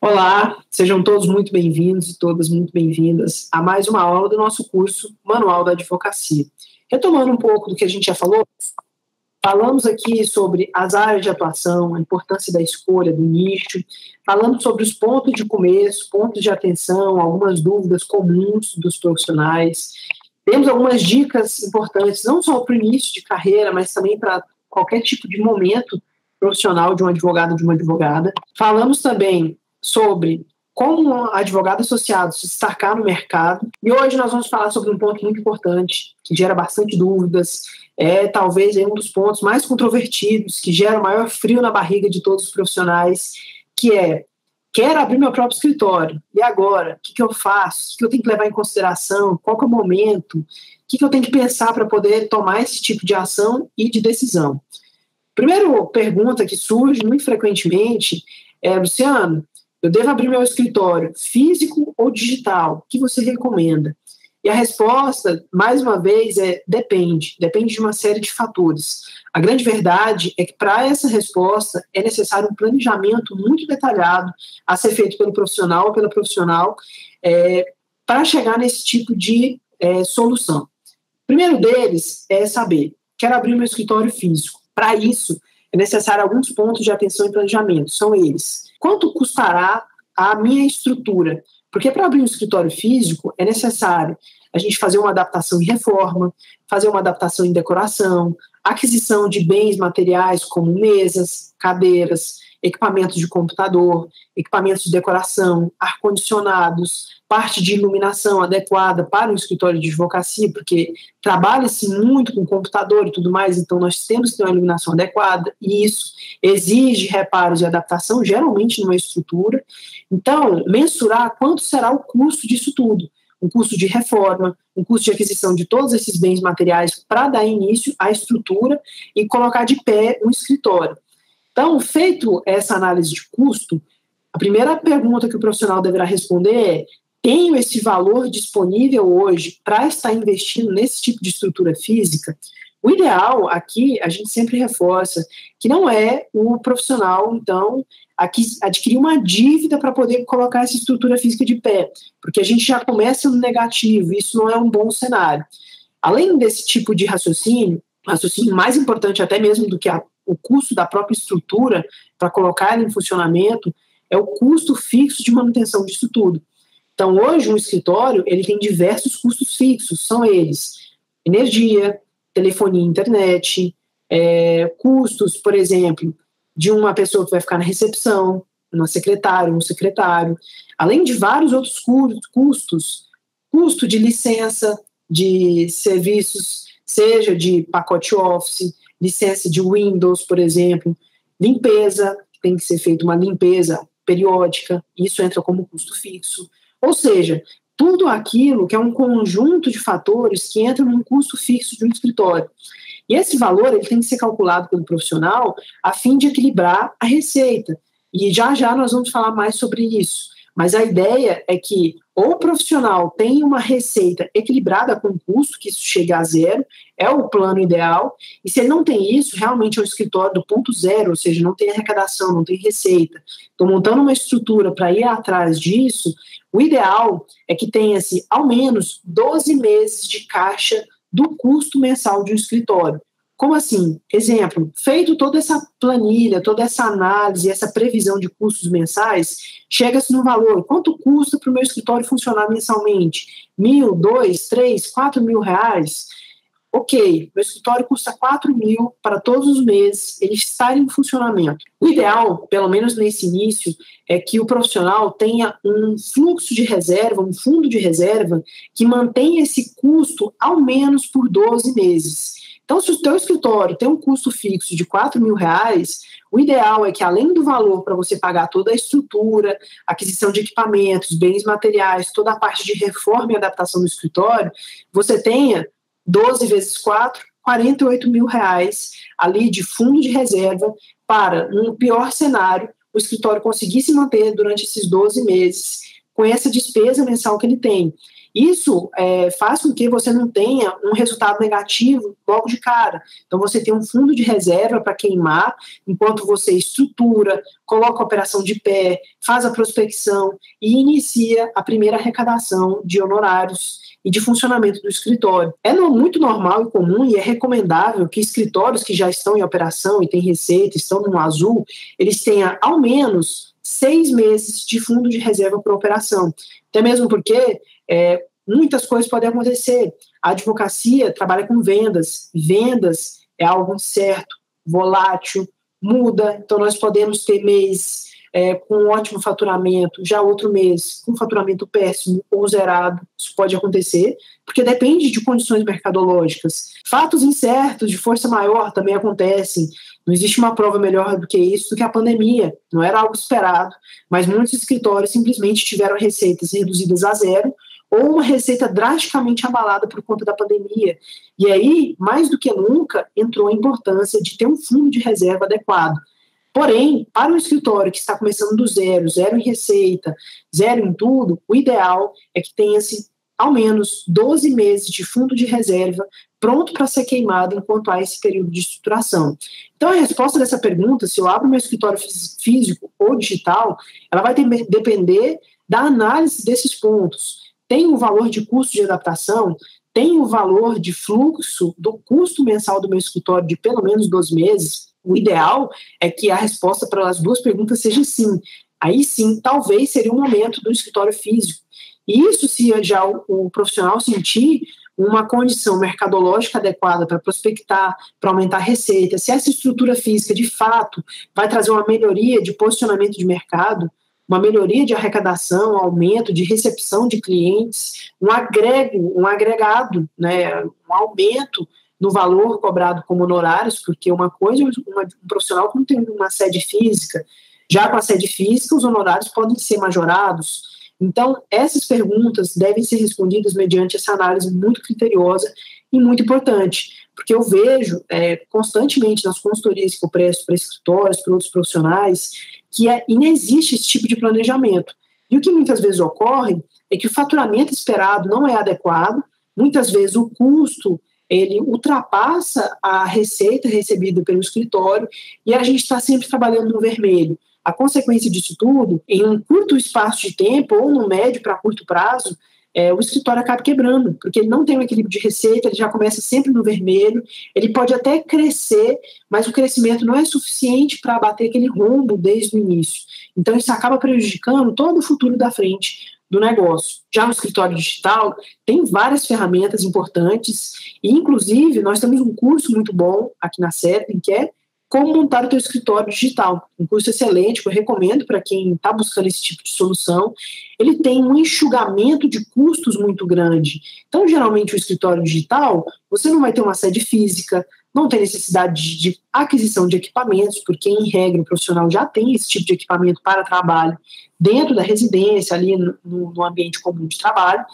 Olá, sejam todos muito bem-vindos e todas muito bem-vindas a mais uma aula do nosso curso Manual da Advocacia. Retomando um pouco do que a gente já falou, falamos aqui sobre as áreas de atuação, a importância da escolha do nicho, falamos sobre os pontos de começo, pontos de atenção, algumas dúvidas comuns dos profissionais. Temos algumas dicas importantes, não só para o início de carreira, mas também para qualquer tipo de momento profissional de um advogado ou de uma advogada. Falamos também sobre como um advogado associado se destacar no mercado. E hoje nós vamos falar sobre um ponto muito importante, que gera bastante dúvidas, talvez um dos pontos mais controvertidos, que gera o maior frio na barriga de todos os profissionais, que é: quero abrir meu próprio escritório, e agora? O que eu faço? O que eu tenho que levar em consideração? Qual que é o momento? O que eu tenho que pensar para poder tomar esse tipo de ação e de decisão? Primeira pergunta que surge muito frequentemente é: Luciano, eu devo abrir meu escritório físico ou digital? O que você recomenda? E a resposta, mais uma vez, depende. Depende de uma série de fatores. A grande verdade é que, para essa resposta, é necessário um planejamento muito detalhado a ser feito pelo profissional ou pela profissional para chegar nesse tipo de solução. O primeiro deles é saber: quero abrir meu escritório físico. Para isso, é necessário alguns pontos de atenção e planejamento. São eles: quanto custará a minha estrutura? Porque para abrir um escritório físico é necessário a gente fazer uma adaptação em reforma, fazer uma adaptação em decoração, aquisição de bens materiais como mesas, cadeiras, equipamentos de computador, equipamentos de decoração, ar-condicionados, parte de iluminação adequada para um escritório de advocacia, porque trabalha-se muito com computador e tudo mais, então nós temos que ter uma iluminação adequada, e isso exige reparos e adaptação, geralmente numa estrutura. Então, mensurar quanto será o custo disso tudo, um custo de reforma, um custo de aquisição de todos esses bens materiais para dar início à estrutura e colocar de pé um escritório. Então, feito essa análise de custo, a primeira pergunta que o profissional deverá responder é: tenho esse valor disponível hoje para estar investindo nesse tipo de estrutura física? O ideal aqui, a gente sempre reforça, que não é o profissional, então, aqui adquirir uma dívida para poder colocar essa estrutura física de pé, porque a gente já começa no negativo, e isso não é um bom cenário. Além desse tipo de raciocínio mais importante até mesmo do que o custo da própria estrutura para colocar ela em funcionamento, é o custo fixo de manutenção disso tudo. Então, hoje, um escritório ele tem diversos custos fixos, são eles: energia, telefonia e internet, custos, por exemplo, de uma pessoa que vai ficar na recepção, uma secretária, um secretário, além de vários outros custos, custo de licença de serviços, seja de pacote Office, licença de Windows, por exemplo, limpeza, tem que ser feita uma limpeza periódica, isso entra como custo fixo. Ou seja, tudo aquilo que é um conjunto de fatores que entram num custo fixo de um escritório. E esse valor ele tem que ser calculado pelo profissional a fim de equilibrar a receita. E já nós vamos falar mais sobre isso. Mas a ideia é que ou o profissional tem uma receita equilibrada com o custo, que isso chegue a zero, é o plano ideal, e se ele não tem isso, realmente é um escritório do ponto zero, ou seja, não tem arrecadação, não tem receita. Estou montando uma estrutura para ir atrás disso. O ideal é que tenha-se ao menos 12 meses de caixa do custo mensal de um escritório. Como assim? Exemplo, feito toda essa planilha, toda essa análise, essa previsão de custos mensais, chega-se no valor: quanto custa para o meu escritório funcionar mensalmente? 1.000, 2, 3, 4 mil reais? Ok, meu escritório custa 4 mil para todos os meses ele estar em funcionamento. O ideal, pelo menos nesse início, é que o profissional tenha um fluxo de reserva, um fundo de reserva que mantenha esse custo ao menos por 12 meses. Então, se o teu escritório tem um custo fixo de 4 mil reais, o ideal é que, além do valor para você pagar toda a estrutura, aquisição de equipamentos, bens materiais, toda a parte de reforma e adaptação do escritório, você tenha 12 vezes 4, 48 mil reais ali de fundo de reserva para, no pior cenário, o escritório conseguir se manter durante esses 12 meses com essa despesa mensal que ele tem. Isso faz com que você não tenha um resultado negativo logo de cara. Então, você tem um fundo de reserva para queimar, enquanto você estrutura, coloca a operação de pé, faz a prospecção e inicia a primeira arrecadação de honorários e de funcionamento do escritório. É muito normal e comum e é recomendável que escritórios que já estão em operação e têm receita, estão no azul, eles tenham ao menos 6 meses de fundo de reserva para operação. Até mesmo porque muitas coisas podem acontecer. A advocacia trabalha com vendas. Vendas é algo incerto, volátil, muda. Então, nós podemos ter mês com um ótimo faturamento, já outro mês com faturamento péssimo ou zerado. Isso pode acontecer, porque depende de condições mercadológicas. Fatos incertos de força maior também acontecem. Não existe uma prova melhor do que isso, do que a pandemia. Não era algo esperado, mas muitos escritórios simplesmente tiveram receitas reduzidas a zero ou uma receita drasticamente abalada por conta da pandemia. E aí, mais do que nunca, entrou a importância de ter um fundo de reserva adequado. Porém, para um escritório que está começando do zero, zero em receita, zero em tudo, o ideal é que tenha-se ao menos 12 meses de fundo de reserva pronto para ser queimado enquanto há esse período de estruturação. Então, a resposta dessa pergunta, se eu abro meu escritório físico ou digital, ela vai depender da análise desses pontos. Tem o valor de custo de adaptação, tem o valor de fluxo do custo mensal do meu escritório de pelo menos 12 meses. O ideal é que a resposta para as duas perguntas seja sim. Aí sim, talvez seria o momento do escritório físico. E isso se já o profissional sentir uma condição mercadológica adequada para prospectar, para aumentar a receita, se essa estrutura física de fato vai trazer uma melhoria de posicionamento de mercado, uma melhoria de arrecadação, aumento de recepção de clientes, um agregado, né, um aumento no valor cobrado como honorários, porque uma coisa é um profissional que não tem uma sede física, já com a sede física os honorários podem ser majorados. Então, essas perguntas devem ser respondidas mediante essa análise muito criteriosa e muito importante, porque eu vejo constantemente nas consultorias que eu presto para escritórios, para outros profissionais, que inexiste esse tipo de planejamento. E o que muitas vezes ocorre é que o faturamento esperado não é adequado, muitas vezes o custo ele ultrapassa a receita recebida pelo escritório e a gente está sempre trabalhando no vermelho. A consequência disso tudo, em um curto espaço de tempo ou no médio para curto prazo, o escritório acaba quebrando, porque ele não tem um equilíbrio de receita, ele já começa sempre no vermelho, ele pode até crescer, mas o crescimento não é suficiente para abater aquele rombo desde o início. Então isso acaba prejudicando todo o futuro da frente do negócio. Já no escritório digital, tem várias ferramentas importantes, e inclusive nós temos um curso muito bom aqui na Serpent, que é Como Montar o Teu Escritório Digital. Um curso excelente que eu recomendo para quem está buscando esse tipo de solução. Ele tem um enxugamento de custos muito grande. Então, geralmente, o escritório digital, você não vai ter uma sede física, não tem necessidade de aquisição de equipamentos, porque, em regra, o profissional já tem esse tipo de equipamento para trabalho dentro da residência, ali no ambiente comum de trabalho.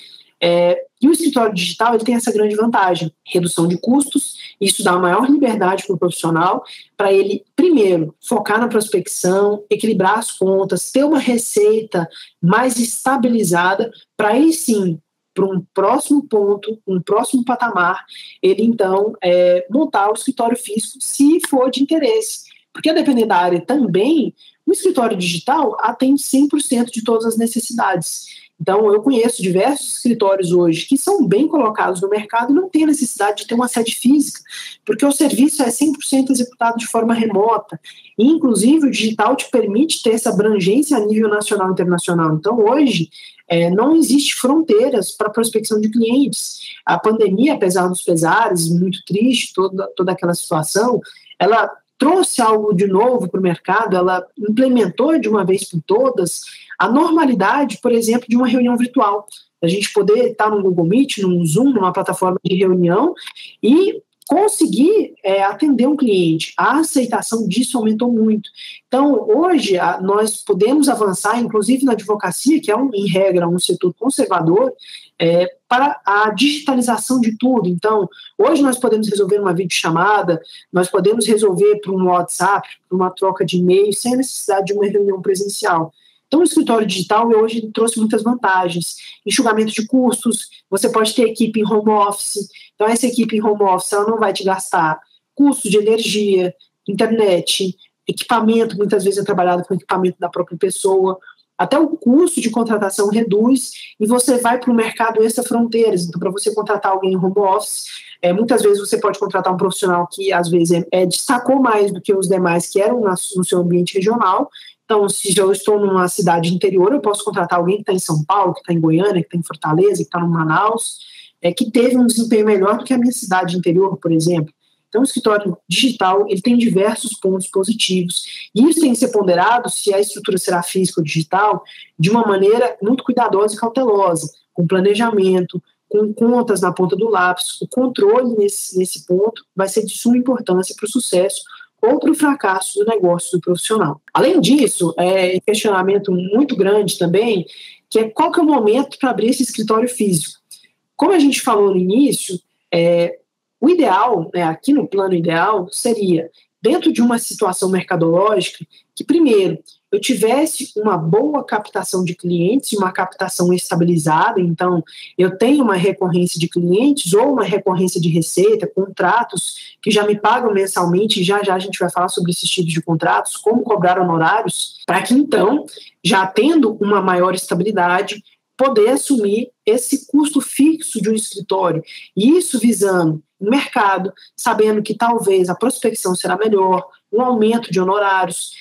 E o escritório digital ele tem essa grande vantagem, redução de custos, isso dá uma maior liberdade para o profissional, para ele, primeiro, focar na prospecção, equilibrar as contas, ter uma receita mais estabilizada, para aí sim, para um próximo ponto, um próximo patamar, ele então montar o escritório físico, se for de interesse. Porque, a depender da área também, o escritório digital atende 100% de todas as necessidades. Então, eu conheço diversos escritórios hoje que são bem colocados no mercado e não têm necessidade de ter uma sede física, porque o serviço é 100% executado de forma remota. E, inclusive, o digital te permite ter essa abrangência a nível nacional e internacional. Então, hoje, não existe fronteiras para prospecção de clientes. A pandemia, apesar dos pesares, muito triste, toda aquela situação, ela trouxe algo de novo para o mercado, ela implementou de uma vez por todas a normalidade, por exemplo, de uma reunião virtual. A gente poder estar no Google Meet, num Zoom, numa plataforma de reunião e conseguir atender um cliente. A aceitação disso aumentou muito. Então, hoje, nós podemos avançar, inclusive na advocacia, que é, em regra, um setor conservador, para a digitalização de tudo. Então, hoje nós podemos resolver uma videochamada, nós podemos resolver por um WhatsApp, por uma troca de e-mail, sem a necessidade de uma reunião presencial. Então, o escritório digital hoje trouxe muitas vantagens. Enxugamento de custos, você pode ter equipe em home office. Então, essa equipe em home office ela não vai te gastar custo de energia, internet, equipamento, muitas vezes é trabalhado com equipamento da própria pessoa. Até o custo de contratação reduz e você vai para o mercado extra-fronteiras. Então, para você contratar alguém em home office, muitas vezes você pode contratar um profissional que, às vezes, destacou mais do que os demais que eram no seu ambiente regional. Então, se eu estou numa cidade interior, eu posso contratar alguém que está em São Paulo, que está em Goiânia, que está em Fortaleza, que está no Manaus, que teve um desempenho melhor do que a minha cidade interior, por exemplo. Então, o escritório digital ele tem diversos pontos positivos. E isso tem que ser ponderado se a estrutura será física ou digital de uma maneira muito cuidadosa e cautelosa, com planejamento, com contas na ponta do lápis. O controle nesse ponto vai ser de suma importância para o sucesso ou para o fracasso do negócio do profissional. Além disso, um questionamento muito grande também, que é qual que é o momento para abrir esse escritório físico. Como a gente falou no início, o ideal, aqui no plano ideal, seria, dentro de uma situação mercadológica, que primeiro eu tivesse uma boa captação de clientes, uma captação estabilizada, então eu tenho uma recorrência de clientes ou uma recorrência de receita, contratos que já me pagam mensalmente, e já a gente vai falar sobre esses tipos de contratos, como cobrar honorários, para que então, já tendo uma maior estabilidade, poder assumir esse custo fixo de um escritório, e isso visando o mercado, sabendo que talvez a prospecção será melhor, um aumento de honorários,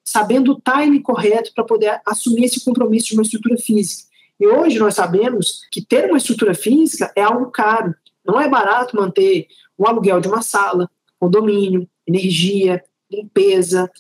sabendo o time correto para poder assumir esse compromisso de uma estrutura física. E hoje nós sabemos que ter uma estrutura física é algo caro, não é barato manter o aluguel de uma sala, condomínio, energia, limpeza,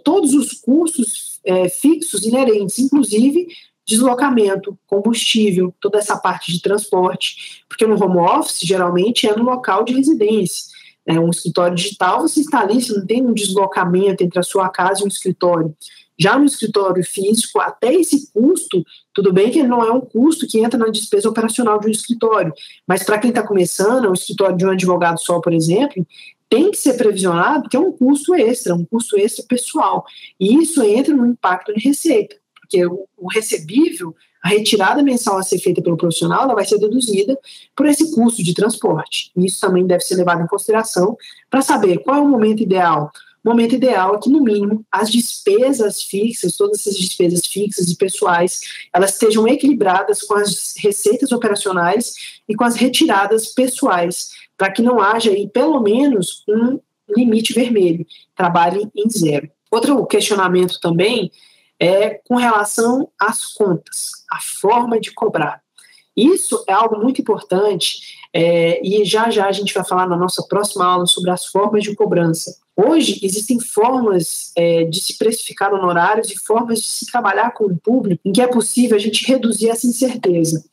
todos os custos fixos inerentes, inclusive deslocamento, combustível, toda essa parte de transporte, porque no home office geralmente é no local de residência. Um escritório digital, você está ali, você não tem um deslocamento entre a sua casa e um escritório. Já no escritório físico, até esse custo, tudo bem que ele não é um custo que entra na despesa operacional de um escritório, mas para quem está começando, o escritório de um advogado só, por exemplo, tem que ser previsionado que é um custo extra pessoal. E isso entra no impacto de receita, porque o recebível, a retirada mensal a ser feita pelo profissional, ela vai ser deduzida por esse custo de transporte. E isso também deve ser levado em consideração para saber qual é o momento ideal. O momento ideal é que, no mínimo, as despesas fixas, todas essas despesas fixas e pessoais, elas estejam equilibradas com as receitas operacionais e com as retiradas pessoais, para que não haja aí, pelo menos, um limite vermelho, trabalhe em zero. Outro questionamento também com relação às contas, a forma de cobrar. Isso é algo muito importante e já a gente vai falar na nossa próxima aula sobre as formas de cobrança. Hoje existem formas de se precificar honorários e formas de se trabalhar com o público em que é possível a gente reduzir essa incerteza.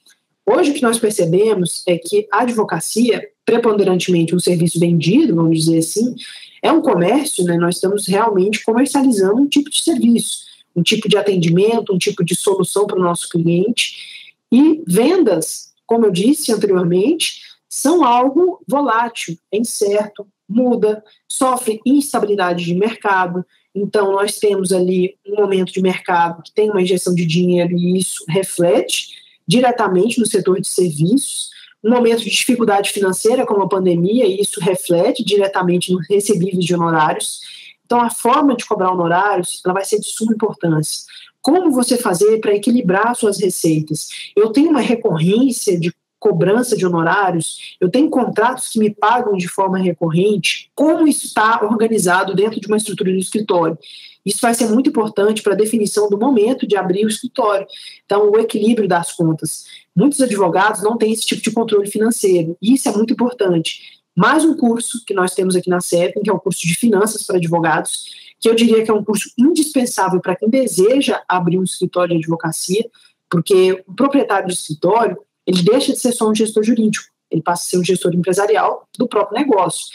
Hoje o que nós percebemos é que a advocacia, preponderantemente um serviço vendido, vamos dizer assim, é um comércio, nós estamos realmente comercializando um tipo de serviço, um tipo de atendimento, um tipo de solução para o nosso cliente. E vendas, como eu disse anteriormente, são algo volátil, é incerto, muda, sofre instabilidade de mercado. Então, nós temos ali um momento de mercado que tem uma injeção de dinheiro e isso reflete diretamente no setor de serviços. Um momento de dificuldade financeira, como a pandemia, e isso reflete diretamente nos recebíveis de honorários. Então, a forma de cobrar honorários ela vai ser de suma importância. Como você fazer para equilibrar suas receitas? Eu tenho uma recorrência de cobrança de honorários, eu tenho contratos que me pagam de forma recorrente. Como isso está organizado dentro de uma estrutura do escritório? Isso vai ser muito importante para a definição do momento de abrir o escritório. Então, o equilíbrio das contas. Muitos advogados não têm esse tipo de controle financeiro, e isso é muito importante. Mais um curso que nós temos aqui na CEPIM, que é o curso de finanças para advogados, que eu diria que é um curso indispensável para quem deseja abrir um escritório de advocacia, porque o proprietário do escritório, ele deixa de ser só um gestor jurídico, ele passa a ser um gestor empresarial do próprio negócio.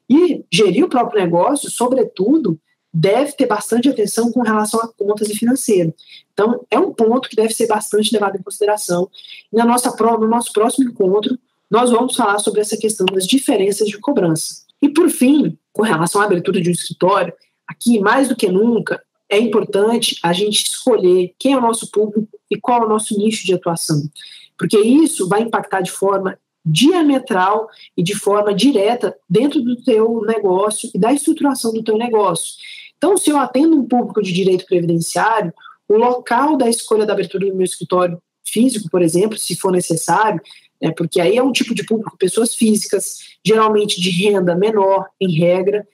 E gerir o próprio negócio, sobretudo, deve ter bastante atenção com relação a contas e financeiro. Então, é um ponto que deve ser bastante levado em consideração. E no nosso próximo encontro, nós vamos falar sobre essa questão das diferenças de cobrança. E, por fim, com relação à abertura de um escritório, aqui, mais do que nunca, é importante a gente escolher quem é o nosso público e qual é o nosso nicho de atuação, porque isso vai impactar de forma diametral e de forma direta dentro do teu negócio e da estruturação do teu negócio. Então, se eu atendo um público de direito previdenciário, o local da escolha da abertura do meu escritório físico, por exemplo, se for necessário, porque aí é um tipo de público, pessoas físicas, geralmente de renda menor, em regra,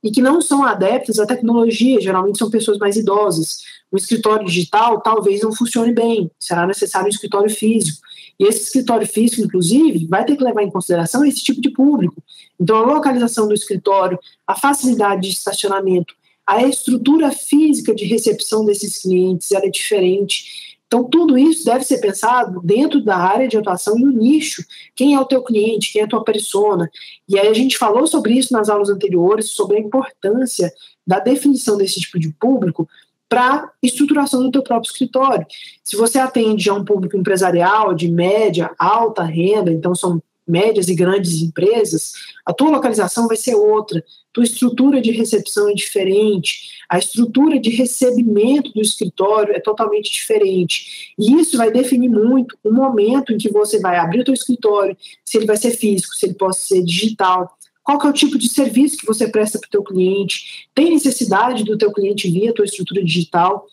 e que não são adeptas à tecnologia, geralmente são pessoas mais idosas. O escritório digital talvez não funcione bem, será necessário um escritório físico. E esse escritório físico, inclusive, vai ter que levar em consideração esse tipo de público. Então, a localização do escritório, a facilidade de estacionamento, a estrutura física de recepção desses clientes, ela é diferente. Então, tudo isso deve ser pensado dentro da área de atuação e no nicho. Quem é o teu cliente, quem é a tua persona. E aí a gente falou sobre isso nas aulas anteriores, sobre a importância da definição desse tipo de público para estruturação do teu próprio escritório. Se você atende a um público empresarial de média, alta renda, então são médias e grandes empresas, a tua localização vai ser outra, tua estrutura de recepção é diferente, a estrutura de recebimento do escritório é totalmente diferente. E isso vai definir muito o momento em que você vai abrir o teu escritório, se ele vai ser físico, se ele pode ser digital, qual que é o tipo de serviço que você presta para o teu cliente, tem necessidade do teu cliente via tua estrutura digital.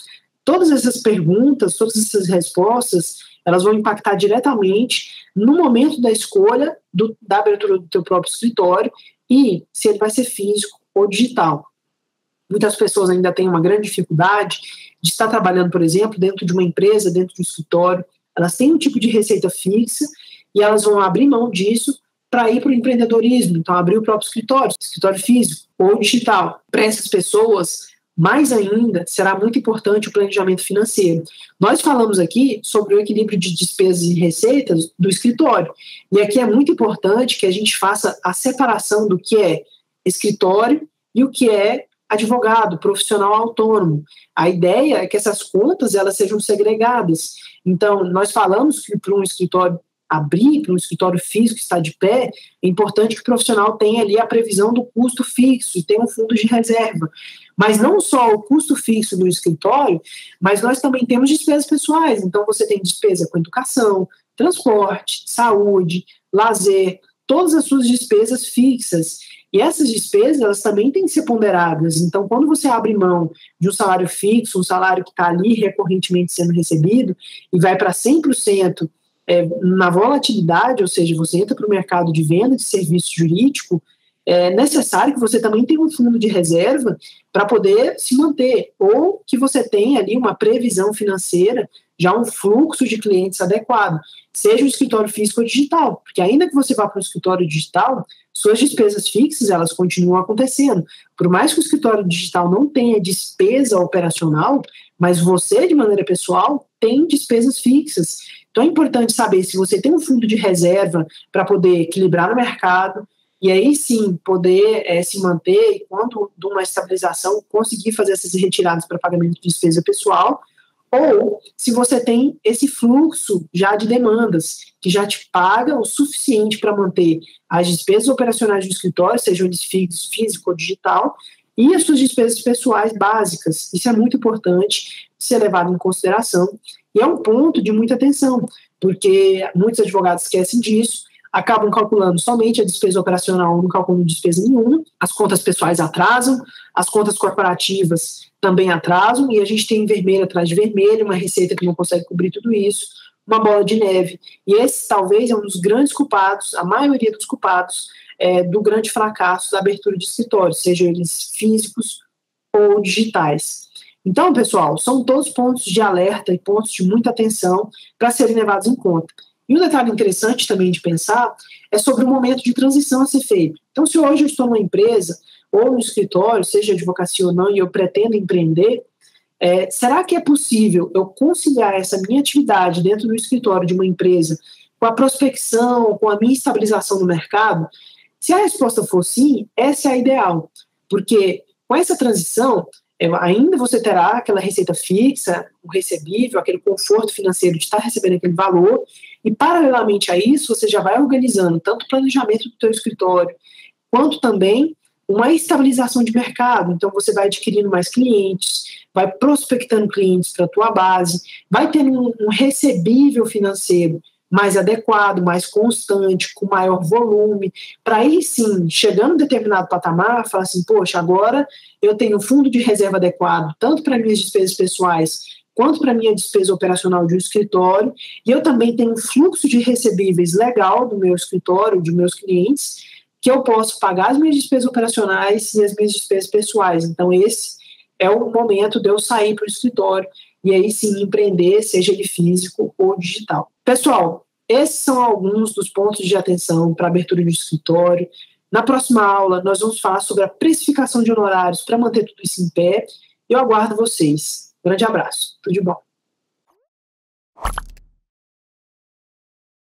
Todas essas perguntas, todas essas respostas, elas vão impactar diretamente no momento da escolha da abertura do teu próprio escritório e se ele vai ser físico ou digital. Muitas pessoas ainda têm uma grande dificuldade de estar trabalhando, por exemplo, dentro de uma empresa, dentro de um escritório. Elas têm um tipo de receita fixa e elas vão abrir mão disso para ir para o empreendedorismo, então abrir o próprio escritório físico ou digital. Para essas pessoas, mais ainda, será muito importante o planejamento financeiro. Nós falamos aqui sobre o equilíbrio de despesas e receitas do escritório, e aqui é muito importante que a gente faça a separação do que é escritório e o que é advogado, profissional autônomo. A ideia é que essas contas elas sejam segregadas. Então, nós falamos que para um escritório abrir, para um escritório físico que está de pé, é importante que o profissional tenha ali a previsão do custo fixo e tenha um fundo de reserva. Mas não só o custo fixo do escritório, mas nós também temos despesas pessoais. Então, você tem despesa com educação, transporte, saúde, lazer, todas as suas despesas fixas. E essas despesas, elas também têm que ser ponderadas. Então, quando você abre mão de um salário fixo, um salário que está ali recorrentemente sendo recebido, e vai para 100% na volatilidade, ou seja, você entra para o mercado de venda de serviço jurídico, é necessário que você também tenha um fundo de reserva para poder se manter, ou que você tenha ali uma previsão financeira, já um fluxo de clientes adequado, seja um escritório físico ou digital, porque ainda que você vá para um escritório digital, suas despesas fixas, elas continuam acontecendo. Por mais que o escritório digital não tenha despesa operacional, mas você, de maneira pessoal, tem despesas fixas. Então é importante saber se você tem um fundo de reserva para poder equilibrar no mercado, e aí sim poder se manter e, quando de uma estabilização, conseguir fazer essas retiradas para pagamento de despesa pessoal, ou se você tem esse fluxo já de demandas, que já te paga o suficiente para manter as despesas operacionais do escritório, sejam eles físico ou digital, e as suas despesas pessoais básicas. Isso é muito importante ser levado em consideração, e é um ponto de muita atenção, porque muitos advogados esquecem disso, acabam calculando somente a despesa operacional, não calculam despesa nenhuma, as contas pessoais atrasam, as contas corporativas também atrasam, e a gente tem vermelho atrás de vermelho, uma receita que não consegue cobrir tudo isso, uma bola de neve. E esse talvez é um dos grandes culpados, a maioria dos culpados, do grande fracasso da abertura de escritórios, sejam eles físicos ou digitais. Então, pessoal, são todos pontos de alerta e pontos de muita atenção para serem levados em conta. E um detalhe interessante também de pensar é sobre o momento de transição a ser feito. Então, se hoje eu estou numa empresa ou no escritório, seja advocacia ou não, e eu pretendo empreender, será que é possível eu conciliar essa minha atividade dentro do escritório de uma empresa com a prospecção, com a minha estabilização no mercado? Se a resposta for sim, essa é a ideal, porque com essa transição, ainda você terá aquela receita fixa, o recebível, aquele conforto financeiro de estar recebendo aquele valor, e paralelamente a isso, você já vai organizando tanto o planejamento do teu escritório, quanto também uma estabilização de mercado, então você vai adquirindo mais clientes, vai prospectando clientes para a tua base, vai tendo um recebível financeiro mais adequado, mais constante, com maior volume, para aí sim, chegando a um determinado patamar, falar assim, poxa, agora eu tenho fundo de reserva adequado, tanto para minhas despesas pessoais, quanto para minha despesa operacional de um escritório, e eu também tenho um fluxo de recebíveis legal do meu escritório, de meus clientes, que eu posso pagar as minhas despesas operacionais e as minhas despesas pessoais. Então, esse é o momento de eu sair para o escritório e aí sim empreender, seja ele físico ou digital. Pessoal, esses são alguns dos pontos de atenção para a abertura de escritório. Na próxima aula, nós vamos falar sobre a precificação de honorários para manter tudo isso em pé. Eu aguardo vocês. Grande abraço. Tudo de bom.